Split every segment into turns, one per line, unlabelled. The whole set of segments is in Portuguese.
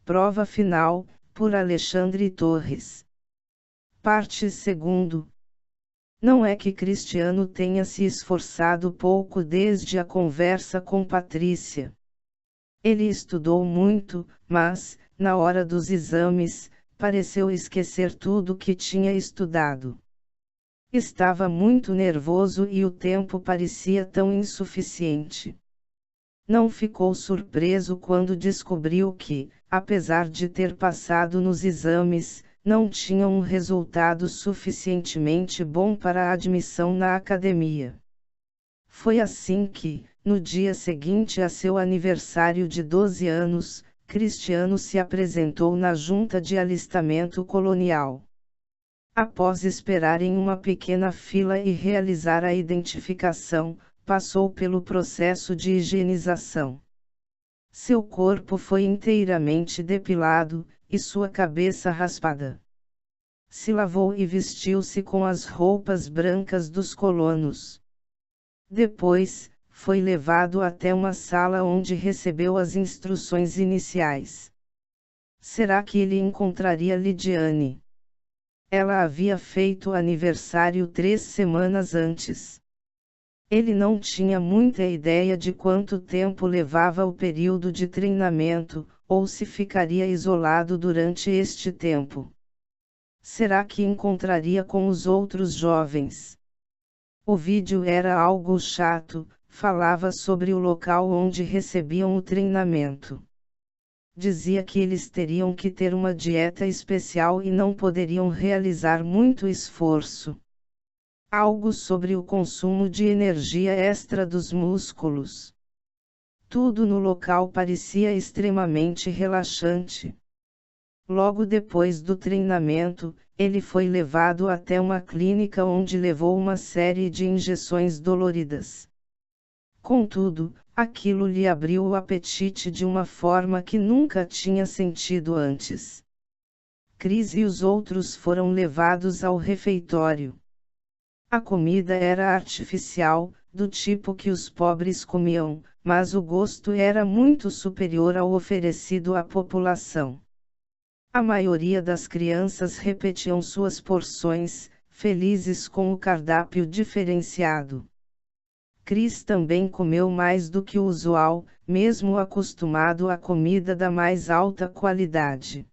Prova final, por Alexandre Torres. Parte 2. Não é que Cristiano tenha se esforçado pouco desde a conversa com Patrícia. Ele estudou muito, mas, na hora dos exames, pareceu esquecer tudo que tinha estudado. Estava muito nervoso e o tempo parecia tão insuficiente. Não ficou surpreso quando descobriu que, apesar de ter passado nos exames, não tinha um resultado suficientemente bom para a admissão na academia. Foi assim que, no dia seguinte a seu aniversário de 12 anos, Cristiano se apresentou na junta de alistamento colonial. Após esperar em uma pequena fila e realizar a identificação, passou pelo processo de higienização. Seu corpo foi inteiramente depilado, e sua cabeça raspada. Se lavou e vestiu-se com as roupas brancas dos colonos. Depois, foi levado até uma sala onde recebeu as instruções iniciais. Será que ele encontraria Lidiane? Ela havia feito aniversário 3 semanas antes. Ele não tinha muita ideia de quanto tempo levava o período de treinamento, ou se ficaria isolado durante este tempo. Será que encontraria com os outros jovens? O vídeo era algo chato, falava sobre o local onde recebiam o treinamento. Dizia que eles teriam que ter uma dieta especial e não poderiam realizar muito esforço. Algo sobre o consumo de energia extra dos músculos. Tudo no local parecia extremamente relaxante. Logo depois do treinamento, ele foi levado até uma clínica onde levou uma série de injeções doloridas. Contudo, aquilo lhe abriu o apetite de uma forma que nunca tinha sentido antes. Chris e os outros foram levados ao refeitório. A comida era artificial, do tipo que os pobres comiam, mas o gosto era muito superior ao oferecido à população. A maioria das crianças repetiam suas porções, felizes com o cardápio diferenciado. Chris também comeu mais do que o usual, mesmo acostumado à comida da mais alta qualidade.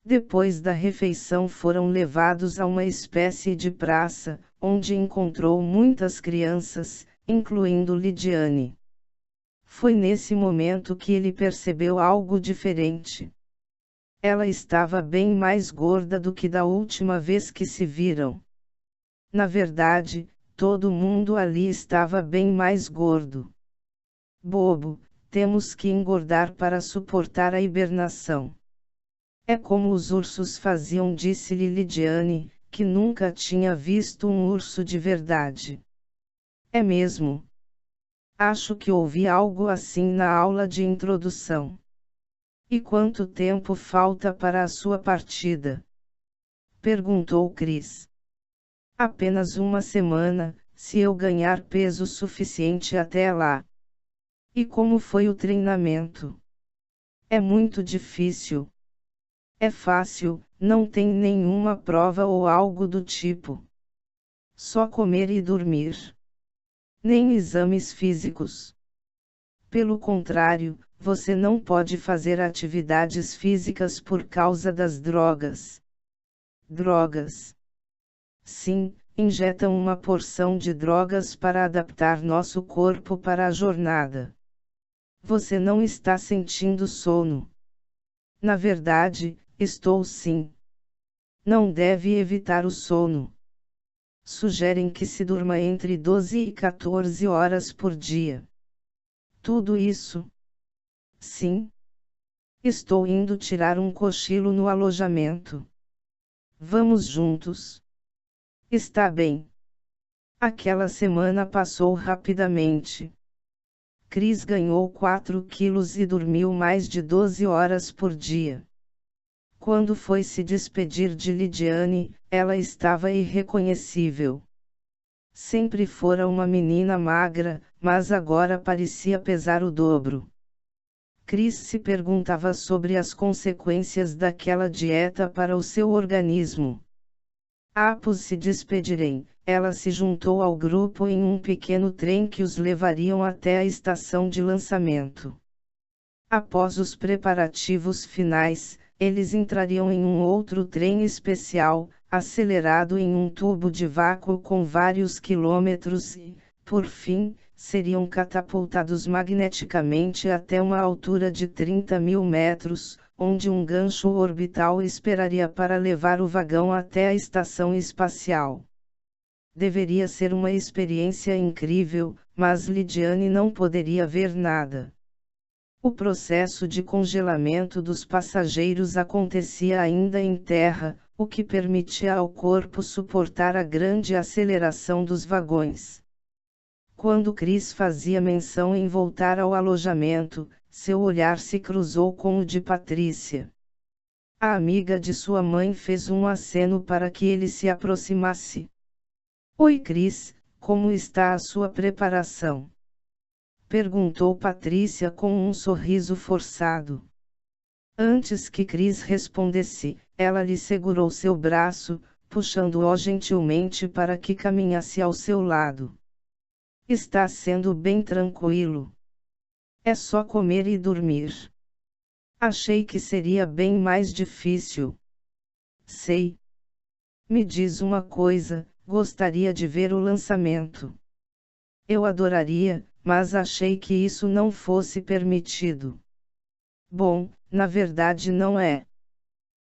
Depois da refeição foram levados a uma espécie de praça, onde encontrou muitas crianças, incluindo Lidiane. Foi nesse momento que ele percebeu algo diferente. Ela estava bem mais gorda do que da última vez que se viram. Na verdade, todo mundo ali estava bem mais gordo. Bobo, temos que engordar para suportar a hibernação. É como os ursos faziam, disse-lhe Lidiane, que nunca tinha visto um urso de verdade. É mesmo? Acho que ouvi algo assim na aula de introdução. E quanto tempo falta para a sua partida? Perguntou Chris. Apenas uma semana, se eu ganhar peso suficiente até lá. E como foi o treinamento? É muito difícil. É fácil, não tem nenhuma prova ou algo do tipo. Só comer e dormir. Nem exames físicos. Pelo contrário, você não pode fazer atividades físicas por causa das drogas. Drogas. Sim, injetam uma porção de drogas para adaptar nosso corpo para a jornada. Você não está sentindo sono. Na verdade, estou sim. Não deve evitar o sono. Sugerem que se durma entre 12 e 14 horas por dia. Tudo isso? Sim. Estou indo tirar um cochilo no alojamento. Vamos juntos. Está bem. Aquela semana passou rapidamente. Chris ganhou 4 quilos e dormiu mais de 12 horas por dia. Quando foi se despedir de Lidiane, ela estava irreconhecível. Sempre fora uma menina magra, mas agora parecia pesar o dobro. Chris se perguntava sobre as consequências daquela dieta para o seu organismo. Após se despedirem, ela se juntou ao grupo em um pequeno trem que os levariam até a estação de lançamento. Após os preparativos finais, eles entrariam em um outro trem especial, acelerado em um tubo de vácuo com vários quilômetros e, por fim, seriam catapultados magneticamente até uma altura de 30.000 metros, onde um gancho orbital esperaria para levar o vagão até a estação espacial. Deveria ser uma experiência incrível, mas Lidiane não poderia ver nada. O processo de congelamento dos passageiros acontecia ainda em terra, o que permitia ao corpo suportar a grande aceleração dos vagões. Quando Chris fazia menção em voltar ao alojamento, seu olhar se cruzou com o de Patrícia. A amiga de sua mãe fez um aceno para que ele se aproximasse. Oi Chris, como está a sua preparação? Perguntou Patrícia com um sorriso forçado. Antes que Chris respondesse, ela lhe segurou seu braço, puxando-o gentilmente para que caminhasse ao seu lado. Está sendo bem tranquilo. É só comer e dormir. Achei que seria bem mais difícil. Sei. Me diz uma coisa, gostaria de ver o lançamento. Eu adoraria, mas achei que isso não fosse permitido. Bom, na verdade não é.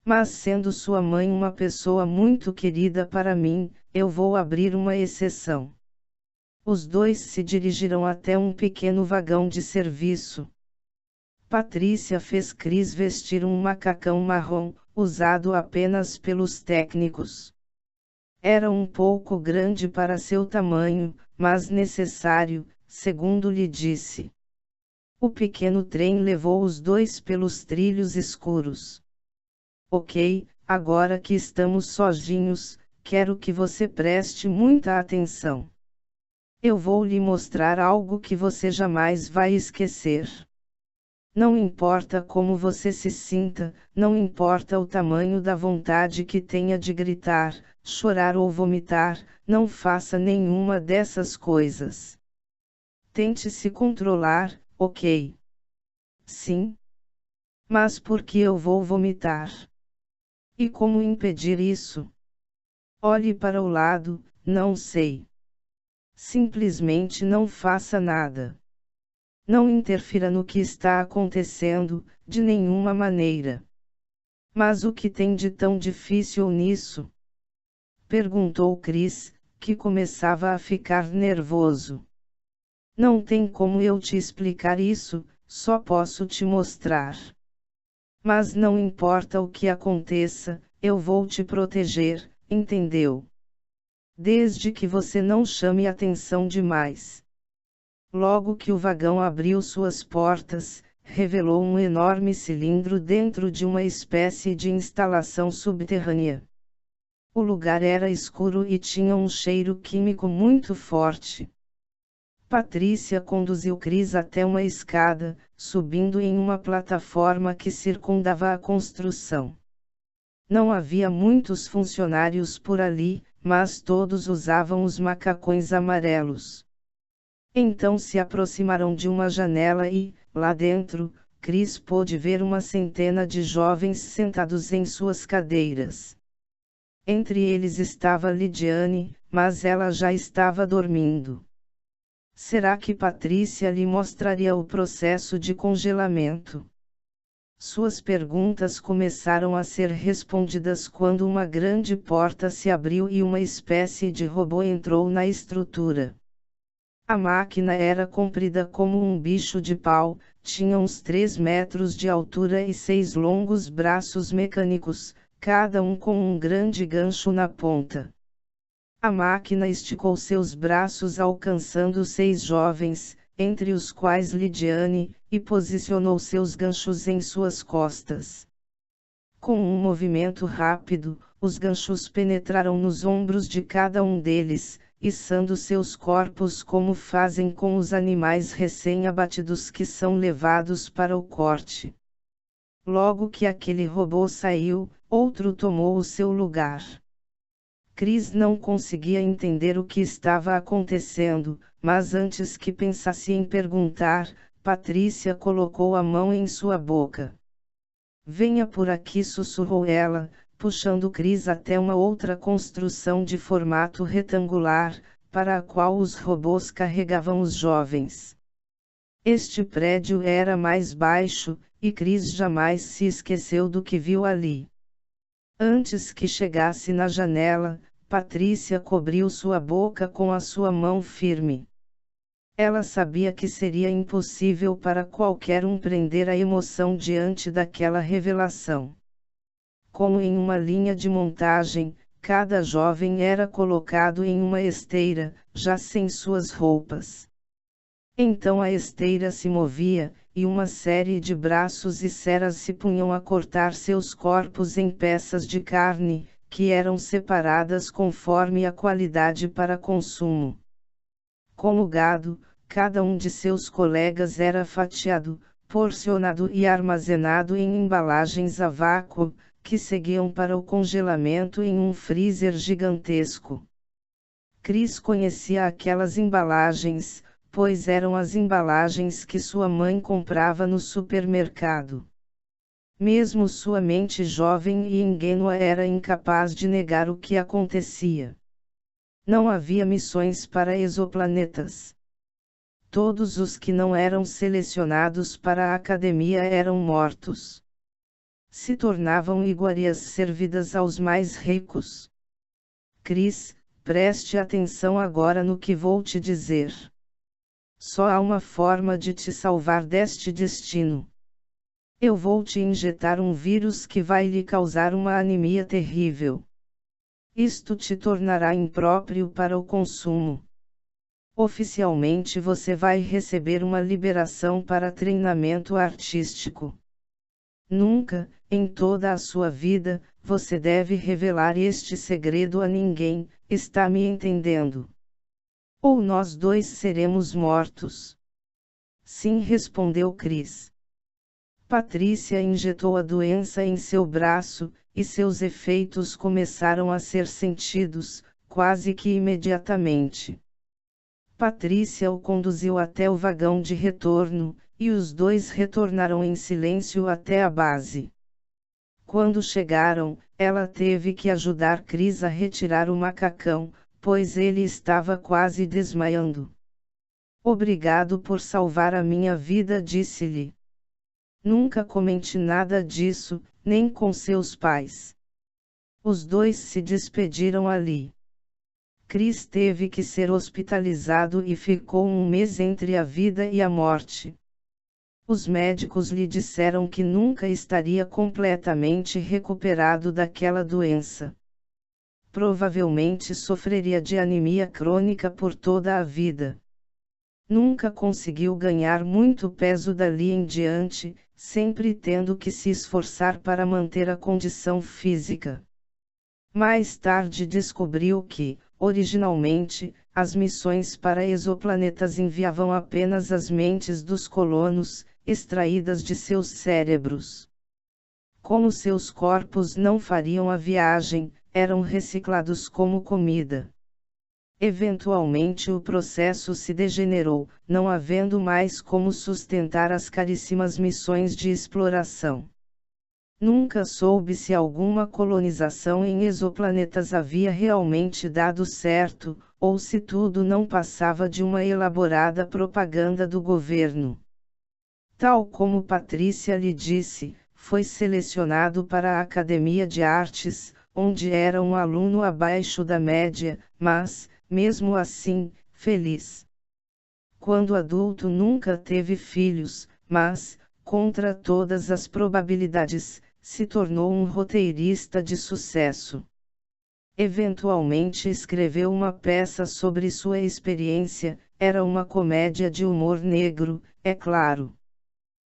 Mas sendo sua mãe uma pessoa muito querida para mim, eu vou abrir uma exceção. Os dois se dirigiram até um pequeno vagão de serviço. Patrícia fez Chris vestir um macacão marrom, usado apenas pelos técnicos. Era um pouco grande para seu tamanho, mas necessário, segundo lhe disse. O pequeno trem levou os dois pelos trilhos escuros. Ok, agora que estamos sozinhos, quero que você preste muita atenção. Eu vou lhe mostrar algo que você jamais vai esquecer. Não importa como você se sinta, não importa o tamanho da vontade que tenha de gritar, chorar ou vomitar, não faça nenhuma dessas coisas. Tente se controlar, ok? Sim. Mas por que eu vou vomitar? E como impedir isso? Olhe para o lado, não sei. Simplesmente não faça nada. Não interfira no que está acontecendo, de nenhuma maneira. Mas o que tem de tão difícil nisso? Perguntou Chris, que começava a ficar nervoso. Não tem como eu te explicar isso, só posso te mostrar. Mas não importa o que aconteça, eu vou te proteger, entendeu? Desde que você não chame atenção demais. Logo que o vagão abriu suas portas, revelou um enorme cilindro dentro de uma espécie de instalação subterrânea. O lugar era escuro e tinha um cheiro químico muito forte. Patrícia conduziu Chris até uma escada, subindo em uma plataforma que circundava a construção. Não havia muitos funcionários por ali, mas todos usavam os macacões amarelos. Então se aproximaram de uma janela e, lá dentro, Chris pôde ver uma centena de jovens sentados em suas cadeiras. Entre eles estava Lidiane, mas ela já estava dormindo. Será que Patrícia lhe mostraria o processo de congelamento? Suas perguntas começaram a ser respondidas quando uma grande porta se abriu e uma espécie de robô entrou na estrutura. A máquina era comprida como um bicho de pau, tinha uns 3 metros de altura e 6 longos braços mecânicos, cada um com um grande gancho na ponta. A máquina esticou seus braços alcançando 6 jovens, entre os quais Lidiane, e posicionou seus ganchos em suas costas. Com um movimento rápido, os ganchos penetraram nos ombros de cada um deles, içando seus corpos como fazem com os animais recém-abatidos que são levados para o corte. Logo que aquele robô saiu, outro tomou o seu lugar. Chris não conseguia entender o que estava acontecendo, mas antes que pensasse em perguntar, Patrícia colocou a mão em sua boca. "Venha por aqui", sussurrou ela, puxando Chris até uma outra construção de formato retangular, para a qual os robôs carregavam os jovens. Este prédio era mais baixo, e Chris jamais se esqueceu do que viu ali. Antes que chegasse na janela, Patrícia cobriu sua boca com a sua mão firme. Ela sabia que seria impossível para qualquer um prender a emoção diante daquela revelação. Como em uma linha de montagem, cada jovem era colocado em uma esteira, já sem suas roupas. Então a esteira se movia, e uma série de braços e ceras se punham a cortar seus corpos em peças de carne, que eram separadas conforme a qualidade para consumo. Como gado, cada um de seus colegas era fatiado, porcionado e armazenado em embalagens a vácuo, que seguiam para o congelamento em um freezer gigantesco. Chris conhecia aquelas embalagens, pois eram as embalagens que sua mãe comprava no supermercado. Mesmo sua mente jovem e ingênua era incapaz de negar o que acontecia. Não havia missões para exoplanetas. Todos os que não eram selecionados para a academia eram mortos. Se tornavam iguarias servidas aos mais ricos. Chris, preste atenção agora no que vou te dizer. Só há uma forma de te salvar deste destino. Eu vou te injetar um vírus que vai lhe causar uma anemia terrível. Isto te tornará impróprio para o consumo. Oficialmente você vai receber uma liberação para treinamento artístico. Nunca, em toda a sua vida, você deve revelar este segredo a ninguém, está me entendendo? Ou nós dois seremos mortos. Sim, respondeu Chris. Patrícia injetou a doença em seu braço, e seus efeitos começaram a ser sentidos, quase que imediatamente. Patrícia o conduziu até o vagão de retorno, e os dois retornaram em silêncio até a base. Quando chegaram, ela teve que ajudar Chris a retirar o macacão, pois ele estava quase desmaiando. Obrigado por salvar a minha vida, disse-lhe. Nunca comente nada disso, nem com seus pais. Os dois se despediram ali. Chris teve que ser hospitalizado e ficou um mês entre a vida e a morte. Os médicos lhe disseram que nunca estaria completamente recuperado daquela doença. Provavelmente sofreria de anemia crônica por toda a vida. Nunca conseguiu ganhar muito peso dali em diante, sempre tendo que se esforçar para manter a condição física. Mais tarde descobriu que, originalmente, as missões para exoplanetas enviavam apenas as mentes dos colonos, extraídas de seus cérebros. Como seus corpos não fariam a viagem, eram reciclados como comida. Eventualmente o processo se degenerou, não havendo mais como sustentar as caríssimas missões de exploração. Nunca soube se alguma colonização em exoplanetas havia realmente dado certo, ou se tudo não passava de uma elaborada propaganda do governo. Tal como Patrícia lhe disse, foi selecionado para a Academia de Artes, onde era um aluno abaixo da média, mas, mesmo assim, feliz. Quando adulto nunca teve filhos, mas, contra todas as probabilidades, se tornou um roteirista de sucesso. Eventualmente escreveu uma peça sobre sua experiência, era uma comédia de humor negro, é claro.